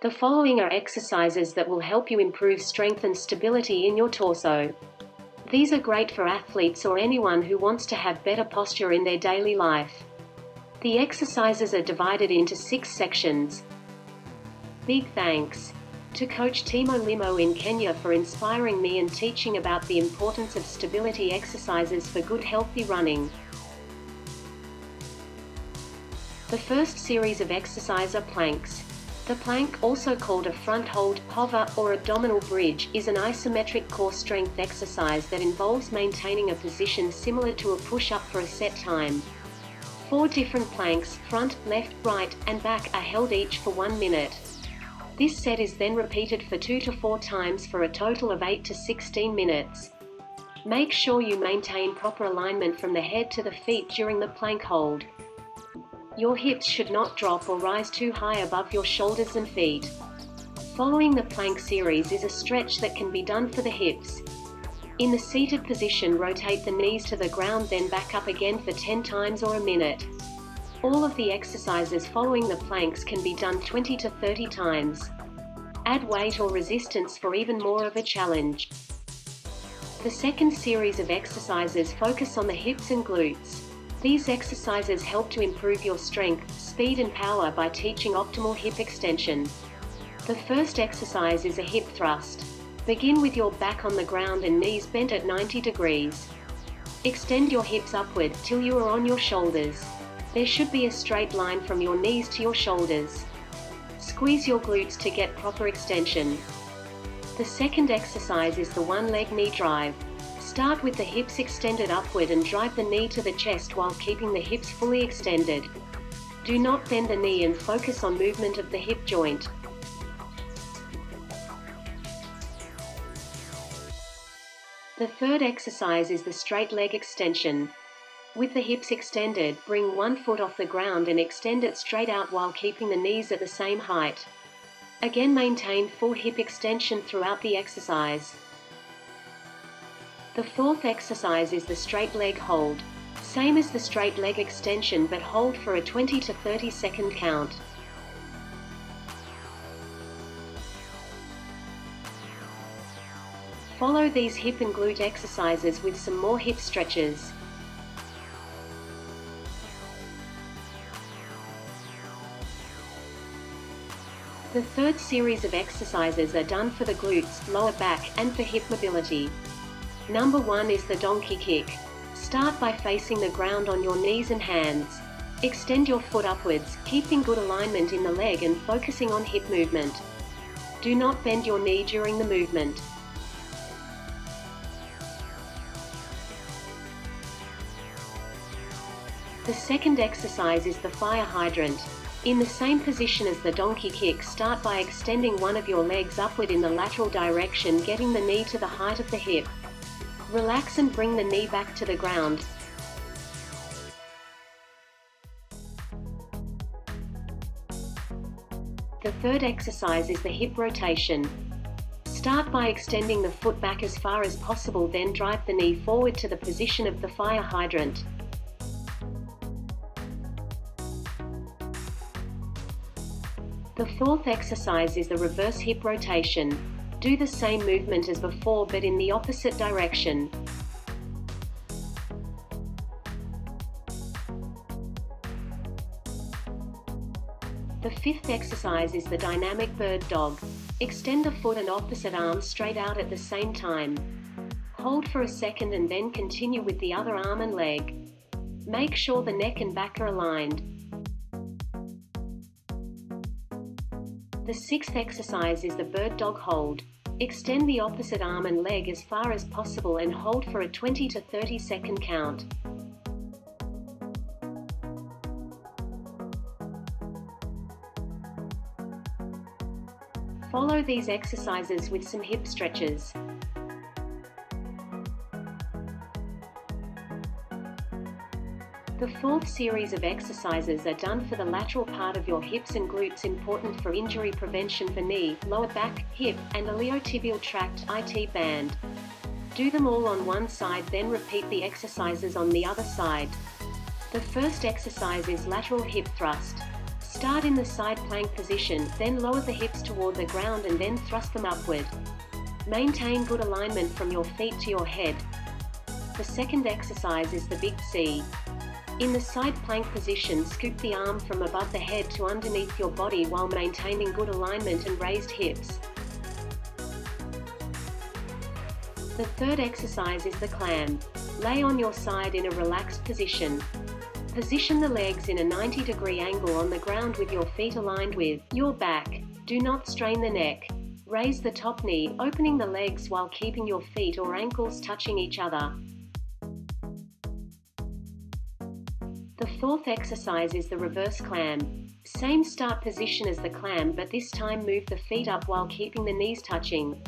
The following are exercises that will help you improve strength and stability in your torso. These are great for athletes or anyone who wants to have better posture in their daily life. The exercises are divided into 6 sections. Big thanks to Coach Timo Limo in Kenya for inspiring me and teaching about the importance of stability exercises for good healthy running. The first series of exercise are planks. The plank, also called a front hold, hover, or abdominal bridge, is an isometric core strength exercise that involves maintaining a position similar to a push-up for a set time. 4 different planks, front, left, right, and back, are held each for 1 minute. This set is then repeated for 2 to 4 times for a total of 8 to 16 minutes. Make sure you maintain proper alignment from the head to the feet during the plank hold. Your hips should not drop or rise too high above your shoulders and feet. Following the plank series is a stretch that can be done for the hips. In the seated position, rotate the knees to the ground, then back up again for 10 times or a minute. All of the exercises following the planks can be done 20 to 30 times. Add weight or resistance for even more of a challenge. The second series of exercises focus on the hips and glutes. These exercises help to improve your strength, speed and power by teaching optimal hip extension. The first exercise is a hip thrust. Begin with your back on the ground and knees bent at 90 degrees. Extend your hips upward till you are on your shoulders. There should be a straight line from your knees to your shoulders. Squeeze your glutes to get proper extension. The second exercise is the one-leg knee drive. Start with the hips extended upward and drive the knee to the chest while keeping the hips fully extended. Do not bend the knee and focus on movement of the hip joint. The third exercise is the straight leg extension. With the hips extended, bring one foot off the ground and extend it straight out while keeping the knees at the same height. Again, maintain full hip extension throughout the exercise. The fourth exercise is the straight leg hold. Same as the straight leg extension, but hold for a 20 to 30 second count. Follow these hip and glute exercises with some more hip stretches. The third series of exercises are done for the glutes, lower back, and for hip mobility. Number 1 is the donkey kick. Start by facing the ground on your knees and hands. Extend your foot upwards, keeping good alignment in the leg and focusing on hip movement. Do not bend your knee during the movement. The second exercise is the fire hydrant. In the same position as the donkey kick, start by extending one of your legs upward in the lateral direction, getting the knee to the height of the hip. Relax and bring the knee back to the ground. The third exercise is the hip rotation. Start by extending the foot back as far as possible, then drive the knee forward to the position of the fire hydrant. The fourth exercise is the reverse hip rotation. Do the same movement as before, but in the opposite direction. The fifth exercise is the dynamic bird dog. Extend the foot and opposite arm straight out at the same time. Hold for a second and then continue with the other arm and leg. Make sure the neck and back are aligned. The sixth exercise is the bird dog hold. Extend the opposite arm and leg as far as possible and hold for a 20 to 30 second count. Follow these exercises with some hip stretches. The fourth series of exercises are done for the lateral part of your hips and glutes, important for injury prevention for knee, lower back, hip, and iliotibial tract (IT) band. Do them all on one side, then repeat the exercises on the other side. The first exercise is lateral hip thrust. Start in the side plank position, then lower the hips toward the ground and then thrust them upward. Maintain good alignment from your feet to your head. The second exercise is the Big C. In the side plank position, scoop the arm from above the head to underneath your body while maintaining good alignment and raised hips. The third exercise is the clam. Lay on your side in a relaxed position. Position the legs in a 90-degree angle on the ground with your feet aligned with your back. Do not strain the neck. Raise the top knee, opening the legs while keeping your feet or ankles touching each other. The fourth exercise is the reverse clam. Same start position as the clam, but this time move the feet up while keeping the knees touching.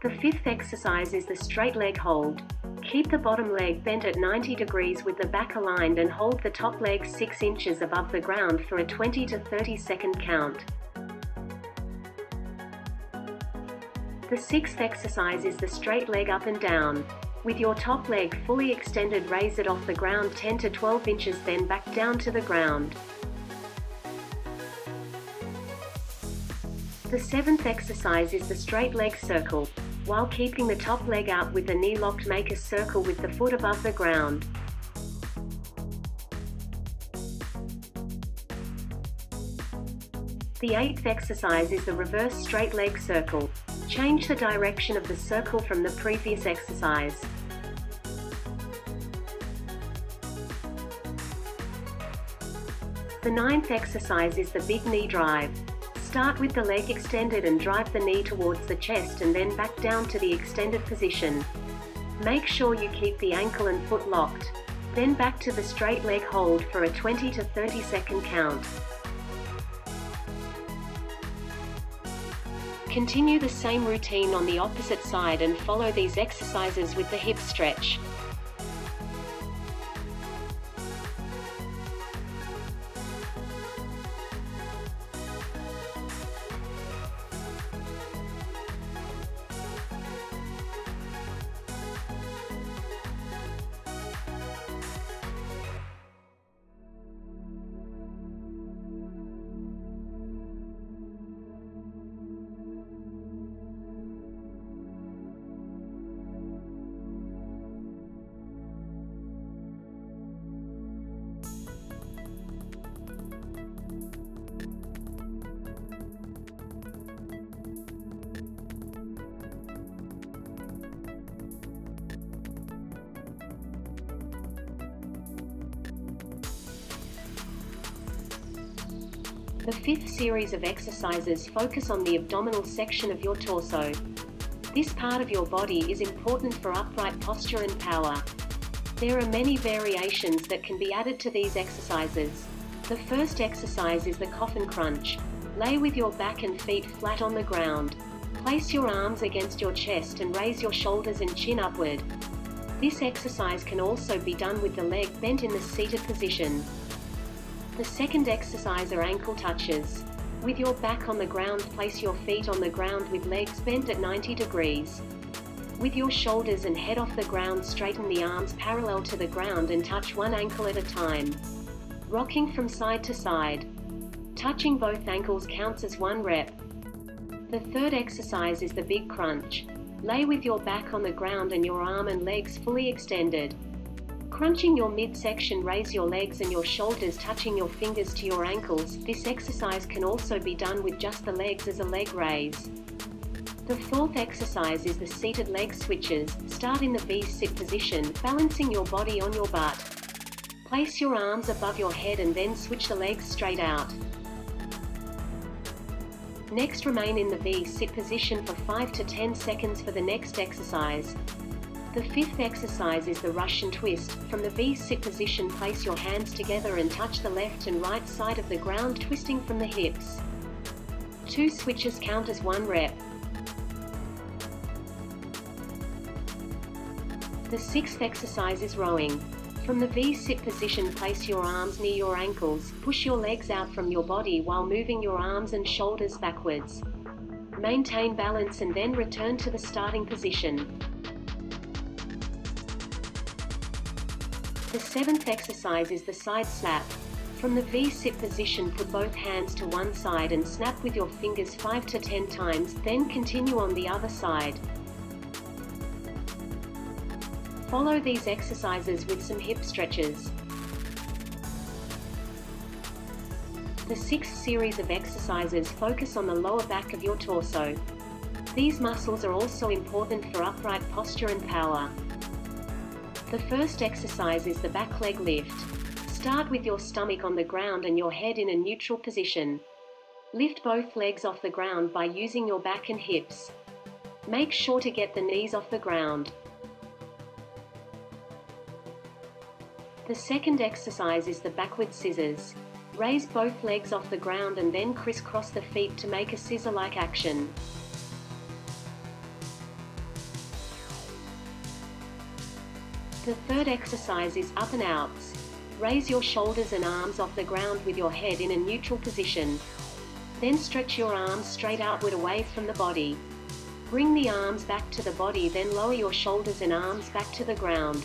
The fifth exercise is the straight leg hold. Keep the bottom leg bent at 90 degrees with the back aligned and hold the top leg 6 inches above the ground for a 20 to 30 second count. The sixth exercise is the straight leg up and down. With your top leg fully extended, raise it off the ground 10 to 12 inches, then back down to the ground. The seventh exercise is the straight leg circle. While keeping the top leg out with the knee locked, make a circle with the foot above the ground. The eighth exercise is the reverse straight leg circle. Change the direction of the circle from the previous exercise. The ninth exercise is the big knee drive. Start with the leg extended and drive the knee towards the chest and then back down to the extended position. Make sure you keep the ankle and foot locked. Then back to the straight leg hold for a 20 to 30 second count. Continue the same routine on the opposite side and follow these exercises with the hip stretch. The fifth series of exercises focus on the abdominal section of your torso. This part of your body is important for upright posture and power. There are many variations that can be added to these exercises. The first exercise is the coffin crunch. Lay with your back and feet flat on the ground. Place your arms against your chest and raise your shoulders and chin upward. This exercise can also be done with the leg bent in the seated position. The second exercise are ankle touches. With your back on the ground, place your feet on the ground with legs bent at 90 degrees. With your shoulders and head off the ground, straighten the arms parallel to the ground and touch one ankle at a time. Rocking from side to side. Touching both ankles counts as one rep. The third exercise is the big crunch. Lay with your back on the ground and your arm and legs fully extended. Crunching your midsection, raise your legs and your shoulders touching your fingers to your ankles. This exercise can also be done with just the legs as a leg raise. The fourth exercise is the seated leg switches. Start in the V-sit position, balancing your body on your butt. Place your arms above your head and then switch the legs straight out. Next, remain in the V-sit position for 5 to 10 seconds for the next exercise. The fifth exercise is the Russian twist. From the V-sit position, place your hands together and touch the left and right side of the ground, twisting from the hips. 2 switches count as one rep. The sixth exercise is rowing. From the V-sit position, place your arms near your ankles. Push your legs out from your body while moving your arms and shoulders backwards. Maintain balance and then return to the starting position. The seventh exercise is the side snap. From the V-sit position, put both hands to one side and snap with your fingers 5 to 10 times, then continue on the other side. Follow these exercises with some hip stretches. The sixth series of exercises focus on the lower back of your torso. These muscles are also important for upright posture and power. The first exercise is the back leg lift. Start with your stomach on the ground and your head in a neutral position. Lift both legs off the ground by using your back and hips. Make sure to get the knees off the ground. The second exercise is the backward scissors. Raise both legs off the ground and then crisscross the feet to make a scissor-like action. The third exercise is up and outs. Raise your shoulders and arms off the ground with your head in a neutral position. Then stretch your arms straight outward away from the body. Bring the arms back to the body, then lower your shoulders and arms back to the ground.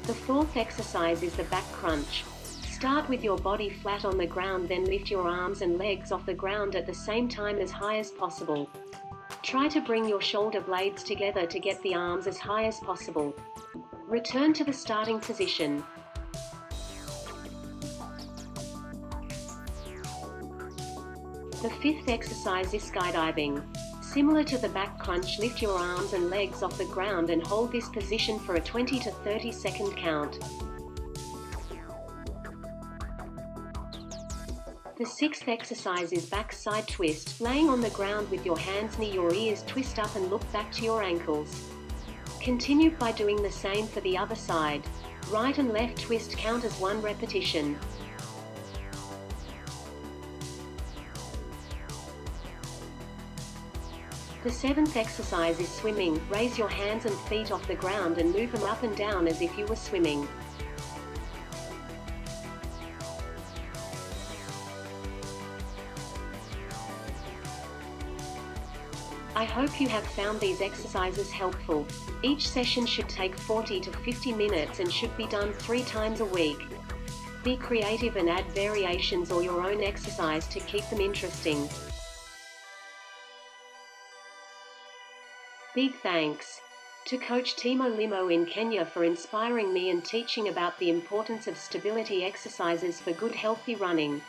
The fourth exercise is the back crunch. Start with your body flat on the ground, then lift your arms and legs off the ground at the same time as high as possible. Try to bring your shoulder blades together to get the arms as high as possible. Return to the starting position. The fifth exercise is skydiving. Similar to the back crunch, lift your arms and legs off the ground and hold this position for a 20 to 30 second count. The sixth exercise is back side twist. Laying on the ground with your hands near your ears, twist up and look back to your ankles. Continue by doing the same for the other side. Right and left twist count as one repetition. The seventh exercise is swimming. Raise your hands and feet off the ground and move them up and down as if you were swimming. I hope you have found these exercises helpful. Each session should take 40 to 50 minutes and should be done 3 times a week. Be creative and add variations or your own exercise to keep them interesting. Big thanks to Coach Timo Limo in Kenya for inspiring me and teaching about the importance of stability exercises for good healthy running.